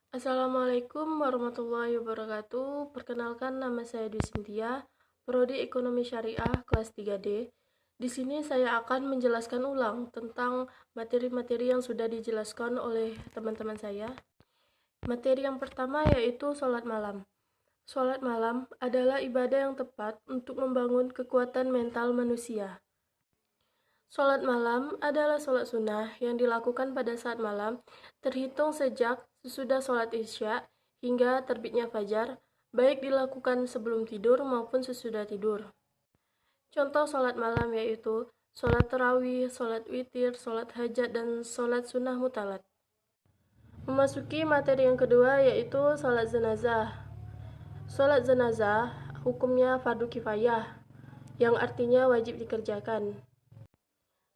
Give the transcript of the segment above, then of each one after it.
Assalamualaikum warahmatullahi wabarakatuh. Perkenalkan, nama saya Dwi Cynthia, Prodi Ekonomi Syariah kelas 3D. Di sini saya akan menjelaskan ulang tentang materi-materi yang sudah dijelaskan oleh teman-teman saya. Materi yang pertama yaitu sholat malam. Sholat malam adalah ibadah yang tepat untuk membangun kekuatan mental manusia. Sholat malam adalah sholat sunnah yang dilakukan pada saat malam, terhitung sejak sesudah sholat isya hingga terbitnya fajar, baik dilakukan sebelum tidur maupun sesudah tidur. Contoh sholat malam yaitu sholat tarawih, sholat witir, sholat hajat, dan sholat sunnah mutalat. Memasuki materi yang kedua yaitu sholat jenazah. Sholat jenazah hukumnya fardu kifayah, yang artinya wajib dikerjakan.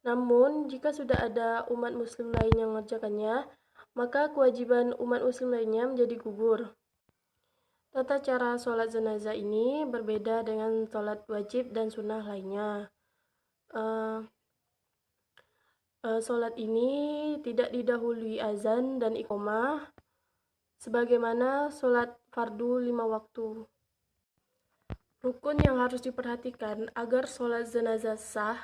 Namun, jika sudah ada umat muslim lain yang mengerjakannya, maka kewajiban umat muslim lainnya menjadi gugur. Tata cara sholat jenazah ini berbeda dengan sholat wajib dan sunnah lainnya. Sholat ini tidak didahului azan dan iqomah, sebagaimana sholat fardu 5 waktu. Rukun yang harus diperhatikan agar sholat jenazah sah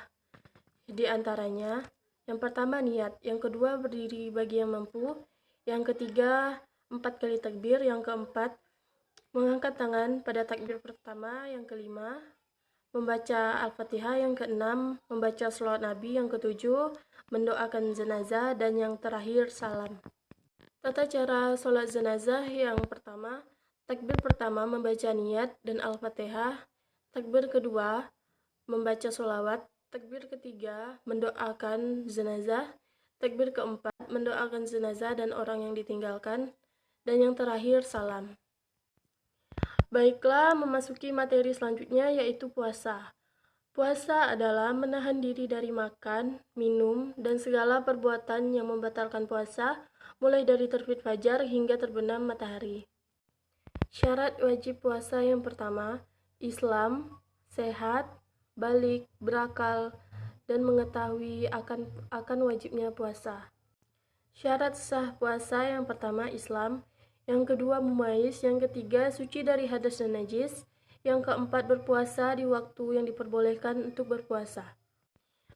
di antaranya, yang pertama niat, yang kedua berdiri bagi yang mampu, yang ketiga 4 kali takbir, yang keempat mengangkat tangan pada takbir pertama, yang kelima membaca Al-Fatihah, yang keenam membaca sholawat Nabi, yang ketujuh mendoakan jenazah, dan yang terakhir salam. Tata cara sholat jenazah yang pertama, takbir pertama membaca niat dan Al-Fatihah, takbir kedua membaca sholawat, takbir ketiga mendoakan jenazah, takbir keempat mendoakan jenazah dan orang yang ditinggalkan, dan yang terakhir salam. Baiklah, memasuki materi selanjutnya yaitu puasa. Puasa adalah menahan diri dari makan, minum, dan segala perbuatan yang membatalkan puasa, mulai dari terbit fajar hingga terbenam matahari. Syarat wajib puasa yang pertama, Islam, sehat, balik, berakal, dan mengetahui akan wajibnya puasa. Syarat sah puasa yang pertama Islam, yang kedua mumayyiz, yang ketiga suci dari hadas dan najis, yang keempat berpuasa di waktu yang diperbolehkan untuk berpuasa.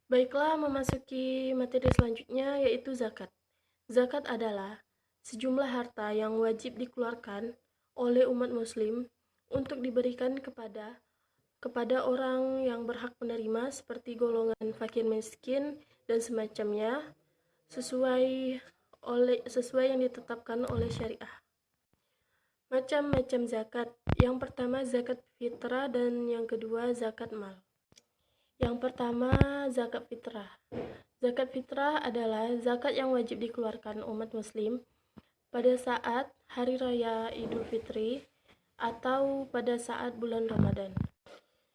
Baiklah, memasuki materi selanjutnya yaitu zakat. Zakat adalah sejumlah harta yang wajib dikeluarkan oleh umat muslim untuk diberikan kepada orang yang berhak menerima seperti golongan fakir miskin dan semacamnya sesuai yang ditetapkan oleh syariah. Macam-macam zakat. Yang pertama zakat fitrah dan yang kedua zakat mal. Yang pertama zakat fitrah. Zakat fitrah adalah zakat yang wajib dikeluarkan umat muslim pada saat hari raya Idul Fitri atau pada saat bulan Ramadan.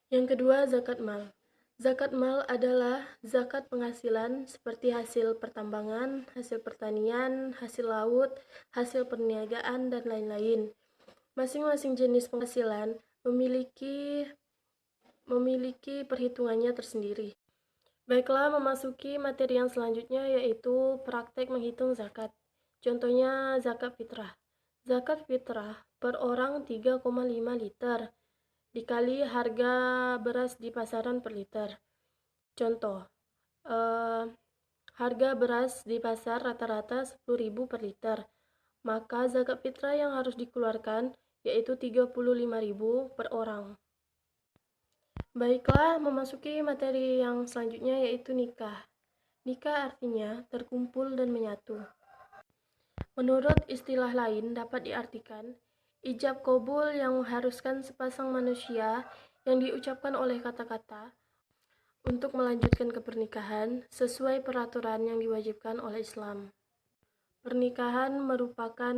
Yang kedua, zakat mal. Zakat mal adalah zakat penghasilan seperti hasil pertambangan, hasil pertanian, hasil laut, hasil perniagaan, dan lain-lain. Masing-masing jenis penghasilan memiliki perhitungannya tersendiri. Baiklah, memasuki materi yang selanjutnya yaitu praktek menghitung zakat. Contohnya zakat fitrah. Zakat fitrah per orang 3,5 liter dikali harga beras di pasaran per liter. Contoh, harga beras di pasar rata-rata 10.000 per liter. Maka zakat fitrah yang harus dikeluarkan yaitu 35.000 per orang. Baiklah, memasuki materi yang selanjutnya yaitu nikah. Nikah artinya terkumpul dan menyatu. Menurut istilah lain dapat diartikan ijab qabul yang mengharuskan sepasang manusia yang diucapkan oleh kata-kata untuk melanjutkan ke pernikahan sesuai peraturan yang diwajibkan oleh Islam. Pernikahan merupakan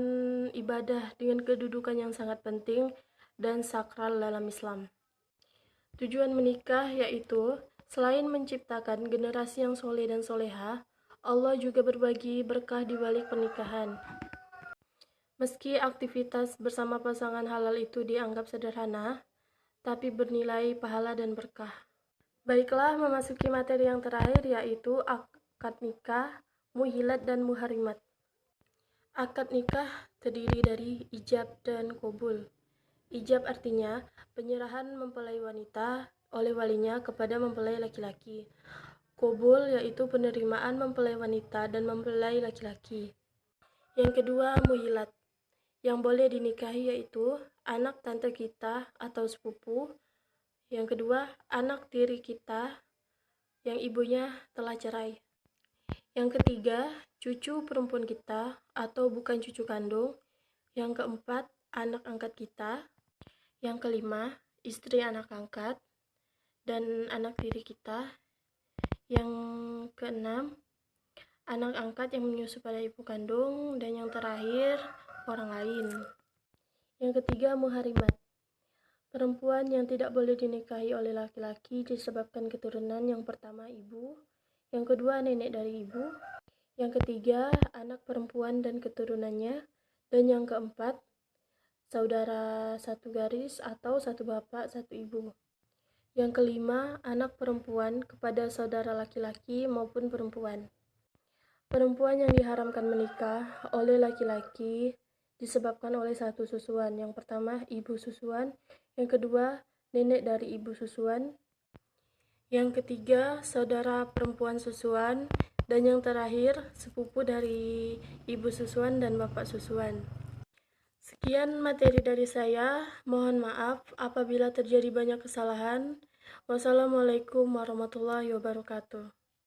ibadah dengan kedudukan yang sangat penting dan sakral dalam Islam. Tujuan menikah yaitu selain menciptakan generasi yang soleh dan soleha, Allah juga berbagi berkah di balik pernikahan. Meski aktivitas bersama pasangan halal itu dianggap sederhana, tapi bernilai pahala dan berkah. Baiklah, memasuki materi yang terakhir yaitu akad nikah, muhilat, dan muharimat. Akad nikah terdiri dari ijab dan qabul. Ijab artinya penyerahan mempelai wanita oleh walinya kepada mempelai laki-laki. Qabul yaitu penerimaan mempelai wanita dan mempelai laki-laki. Yang kedua, muilat. Yang boleh dinikahi yaitu anak tante kita atau sepupu. Yang kedua, anak tiri kita yang ibunya telah cerai. Yang ketiga, cucu perempuan kita atau bukan cucu kandung. Yang keempat, anak angkat kita. Yang kelima, istri anak angkat dan anak tiri kita. Yang keenam, anak angkat yang menyusu pada ibu kandung. Dan yang terakhir, orang lain. Yang ketiga, muharimat. Perempuan yang tidak boleh dinikahi oleh laki-laki disebabkan keturunan. Yang pertama, ibu. Yang kedua, nenek dari ibu. Yang ketiga, anak perempuan dan keturunannya. Dan yang keempat, saudara satu garis atau satu bapak, satu ibu. Yang kelima, anak perempuan kepada saudara laki-laki maupun perempuan. Perempuan yang diharamkan menikah oleh laki-laki disebabkan oleh satu susuan. Yang pertama, ibu susuan. Yang kedua, nenek dari ibu susuan. Yang ketiga, saudara perempuan susuan. Dan yang terakhir, sepupu dari ibu susuan dan bapak susuan. Sekian materi dari saya. Mohon maaf apabila terjadi banyak kesalahan. Wassalamualaikum warahmatullahi wabarakatuh.